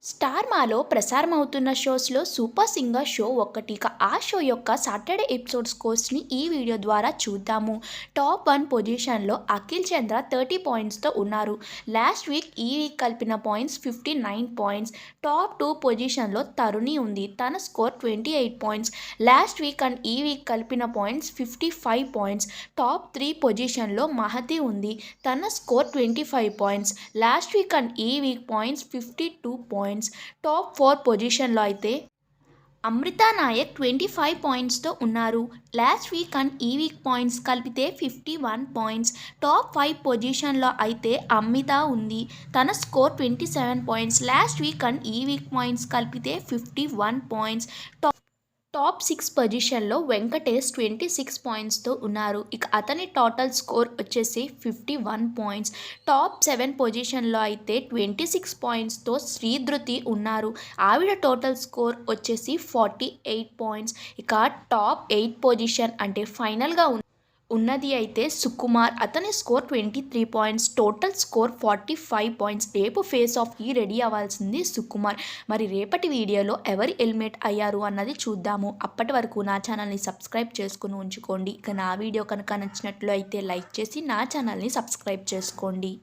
Star మాలో ప్రసారమవుతున్న షోస్లో super singer show ఒకటి. ఇక ఆ షో యొక్క సాటర్డే ఎపిసోడ్ స్కోర్స్ని ఈ వీడియో ద్వారా చూద్దాము. టాప్ 1 పొజిషన్లో అఖిల్ చంద్ర 30 పాయింట్స్తో ఉన్నారు. లాస్ట్ వీక్ ఈ వీక్ కలిపిన పాయింట్స్ 59 పాయింట్స్. టాప్ 2 పొజిషన్లో తరుణి ఉంది. తన score 28 points. Last week and ఈ వీక్ కలిపిన పాయింట్స్ 55 పాయింట్స్. టాప్ 3 పొజిషన్లో మహతి ఉంది. తన score 25 points. Last week and ఈ వీక్ పాయింట్స్ 52 పాయింట్స్. టాప్ 4 పొజిషన్లో అయితే అమృత నాయక్ 25 పాయింట్స్తో ఉన్నారు. లాస్ట్ వీక్ అండ్ ఈ వీక్ పాయింట్స్ కలిపితే 51 పాయింట్స్. టాప్ 5 పొజిషన్లో అయితే అమ్మిత ఉంది. తన score 27 points. Last week and ఈ వీక్ పాయింట్స్ కలిపితే 51 పాయింట్స్. టాప్ 6 పొజిషన్లో వెంకటేష్ 26 పాయింట్స్తో ఉన్నారు. ఇక అతని టోటల్ స్కోర్ వచ్చేసి 51 పాయింట్స్. టాప్ 7 పొజిషన్లో అయితే 26 పాయింట్స్తో శ్రీధృతి ఉన్నారు. ఆవిడ టోటల్ స్కోర్ వచ్చేసి 48 పాయింట్స్. ఇక టాప్ 8 పొజిషన్ అంటే ఫైనల్గా ఉన్నది అయితే సుకుమార్. అతని score 23 points. Total score 45 points. రేపు ఫేస్ ఆఫ్కి రెడీ అవ్వాల్సింది సుకుమార్. మరి రేపటి వీడియోలో ఎవరు ఎలిమినేట్ అయ్యారు అన్నది చూద్దాము. అప్పటి వరకు నా ఛానల్ని సబ్స్క్రైబ్ చేసుకుని ఉంచుకోండి. ఇక నా వీడియో కనుక నచ్చినట్లు అయితే లైక్ చేసి నా ఛానల్ని సబ్స్క్రైబ్ చేసుకోండి.